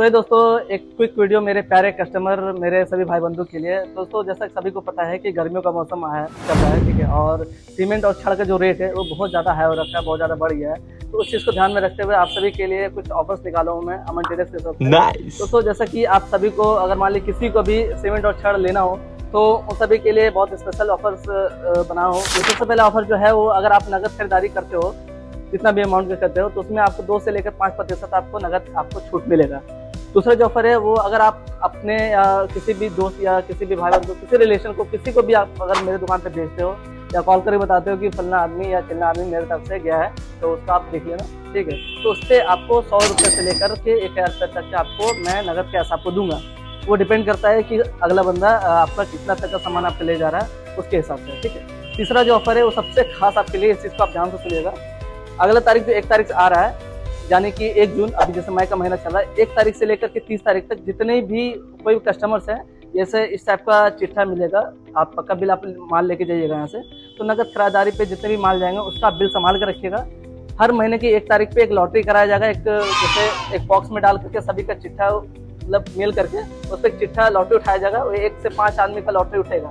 तो ये दोस्तों एक क्विक वीडियो मेरे प्यारे कस्टमर मेरे सभी भाई बंधु के लिए। दोस्तों जैसा कि सभी को पता है कि गर्मियों का मौसम चल रहा है, ठीक है, और सीमेंट और छड़ का जो रेट है वो बहुत ज़्यादा हाई हो रखा है, बहुत ज़्यादा बढ़ गया है। तो उस चीज़ को ध्यान में रखते हुए आप सभी के लिए कुछ ऑफर्स निकाला हूँ मैं अमन ट्रेडर्स के तरफ से। Nice. दोस्तों जैसा कि आप सभी को अगर मान लीजिए किसी को भी सीमेंट और छड़ लेना हो तो उन सभी के लिए बहुत स्पेशल ऑफर्स बना हूँ। सबसे पहला ऑफर जो है वो अगर आप नगद खरीदारी करते हो, जितना भी अमाउंट का करते हो, तो उसमें आपको 2 से लेकर 5% आपको नगद आपको छूट मिलेगा। दूसरा जो ऑफर है वो अगर आप अपने या किसी भी दोस्त या किसी भी भाई बंधु किसी रिलेशन को किसी को भी आप अगर मेरे दुकान पे भेजते हो या कॉल करके बताते हो कि फलना आदमी या चिल्ला आदमी मेरे तरफ से गया है, तो उसका आप देख लेना, ठीक है। तो उससे आपको 100 रुपये से लेकर के 1000 रुपये तक के आपको मैं नगद कैश आपको दूंगा। वो डिपेंड करता है कि अगला बंदा आपका कितना तक का सामान आपके ले जा रहा है उसके हिसाब से, ठीक है। तीसरा जो ऑफर है वो सबसे खास आपके लिए, इस चीज़ को आप ध्यान से सुनिएगा। अगला तारीख जो 1 तारीख से आ रहा है, यानी कि 1 जून, अभी जैसे मई का महीना चल रहा है, 1 तारीख से लेकर के 30 तारीख तक जितने भी कोई कस्टमर्स हैं, जैसे इस टाइप का चिट्ठा मिलेगा, आप पक्का बिल आप माल लेके जाइएगा यहाँ से। तो नगद खरीदारी पे जितने भी माल जाएंगे उसका बिल संभाल कर रखिएगा। हर महीने की 1 तारीख पे एक लॉटरी कराया जाएगा, एक जैसे एक बॉक्स में डाल करके सभी का चिट्ठा मतलब मेल करके उस पर चिट्ठा लॉटरी उठाया जाएगा। वो 1 से 5 आदमी का लॉटरी उठेगा।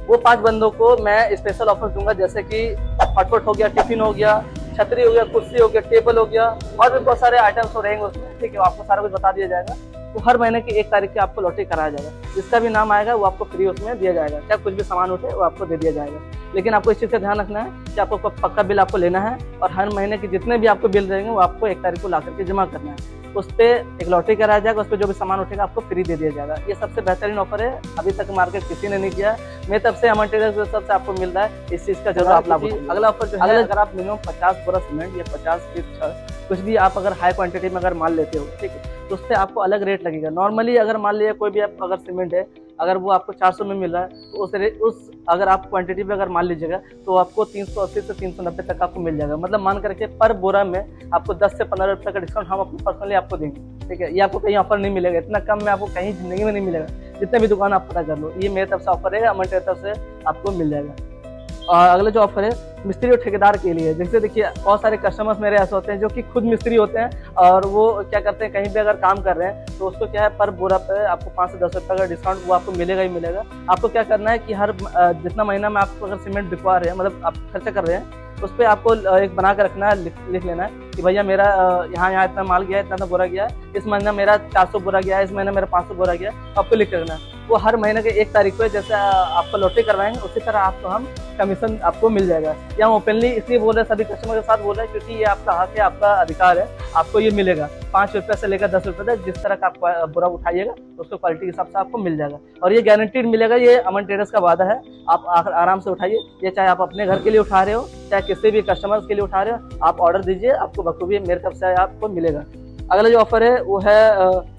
वो 5 बंदों को मैं स्पेशल ऑफर दूंगा, जैसे कि हॉटपॉट हो गया, टिफिन हो गया, छतरी हो गया, कुर्सी हो गया, टेबल हो गया, और भी बहुत सारे आइटम्स रहेंगे उसमें, ठीक है। आपको सारा कुछ बता दिया जाएगा। तो हर महीने की 1 तारीख की आपको लॉटरी कराया जाएगा, जिसका भी नाम आएगा वो आपको फ्री उसमें दिया जाएगा, चाहे कुछ भी सामान उठे वो आपको दे दिया जाएगा। लेकिन आपको इस चीज़ का ध्यान रखना है कि आपको पक्का बिल आपको लेना है, और हर महीने के जितने भी आपको बिल रहेंगे वो आपको 1 तारीख को ला करके जमा करना है। उस पर एक लॉटरी कराया जाएगा, उस पर जो भी सामान उठेगा आपको फ्री दे दिया जाएगा। ये सबसे बेहतरीन ऑफर है, अभी तक मार्केट किसी ने नहीं किया है। मेरी तरफ से अमन ट्रेडर्स सबसे आपको मिल रहा है, इस चीज़ का जरूर आप लाभ उठाइए। अगला ऑफर जो है, अगर आप मिनिमम 50 बोरा सीमेंट या 50 फीट छड़ कुछ भी आप अगर हाई क्वांटिटी में अगर माल लेते हो, ठीक है, तो उससे आपको अलग रेट लगेगा। नॉर्मली अगर मान लीजिए कोई भी आप अगर सीमेंट है, अगर वो आपको 400 में मिल रहा है, तो उस अगर आप क्वांटिटी में अगर माल लीजिएगा तो आपको 380 से 390 तक आपको मिल जाएगा। मतलब मान करके पर बोरा में आपको 10 से 15 रुपये का डिस्काउंट हम अपने पर्सनली आपको देंगे, ठीक है। ये आपको कहीं ऑफर नहीं मिलेगा, इतना कम में आपको कहीं जिंदगी में नहीं मिलेगा। जितने भी दुकान आप पता कर लो, ये मेरे तरफ से ऑफर है, अमन ट्रेडर्स तरफ से आपको मिल जाएगा। और अगला जो ऑफर है मिस्त्री और ठेकेदार के लिए, जैसे देखिए बहुत सारे कस्टमर्स मेरे ऐसे होते हैं जो कि खुद मिस्त्री होते हैं, और वो क्या करते हैं कहीं पे अगर काम कर रहे हैं तो उसको क्या है पर बोरा पे आपको 5 से 10 रुपये का डिस्काउंट वो आपको मिलेगा ही मिलेगा। आपको क्या करना है कि हर जितना महीना में आपको अगर सीमेंट बिकवा रहे हैं, मतलब आप खर्चा कर रहे हैं, उस पर आपको एक बना कर रखना है, लिख लेना है कि भैया मेरा यहाँ इतना माल गया है, इतना बोरा गया है, इस महीना मेरा 400 बोरा गया है, इस महीना मेरा 500 बोरा गया है, आपको लिख रखना है। वो हर महीने के 1 तारीख पे जैसे आपको लॉटरी करवाएंगे उसी तरह आपको हम कमीशन आपको मिल जाएगा। ये हम ओपनली इसलिए बोल रहे हैं, सभी कस्टमर के साथ बोल रहे हैं, क्योंकि ये आपका हक है, आपका अधिकार है, आपको ये मिलेगा। 5 रुपये से लेकर 10 रुपये तक जिस तरह का आप बुरा उठाइएगा उसको क्वालिटी के हिसाब से आपको मिल जाएगा, और ये गारंटीड मिलेगा। ये अमन ट्रेडर्स का वादा है, आप आराम से उठाइए। ये चाहे आप अपने घर के लिए उठा रहे हो, चाहे किसी भी कस्टमर्स के लिए उठा रहे हो, आप ऑर्डर दीजिए, आपको बखूबी मेरे तरफ से आपको मिलेगा। अगला जो ऑफर है वो है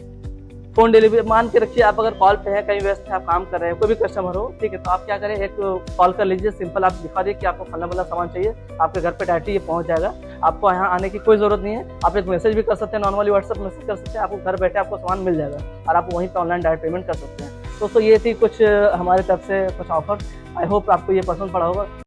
फोन डिलीवरी। मान के रखिए आप अगर कॉल पे है, कहीं व्यस्त है, आप काम कर रहे हैं, कोई भी कस्टमर हो, ठीक है, तो आप क्या करें, एक कॉल कर लीजिए, सिंपल आप दिखा दिए कि आपको फलना वाला सामान चाहिए, आपके घर पे डायरेक्टली ये पहुंच जाएगा। आपको यहाँ आने की कोई जरूरत नहीं है, आप एक मैसेज भी कर सकते हैं, नॉर्मली व्हाट्सएप मैसेज कर सकते हैं, आपको घर बैठे आपको सामान मिल जाएगा और आप वहीं पर ऑनलाइन डायरेक्ट पेमेंट कर सकते हैं। दोस्तों ये थी कुछ हमारी तरफ से कुछ ऑफर। आई होप आपको ये पसंद पड़ा होगा।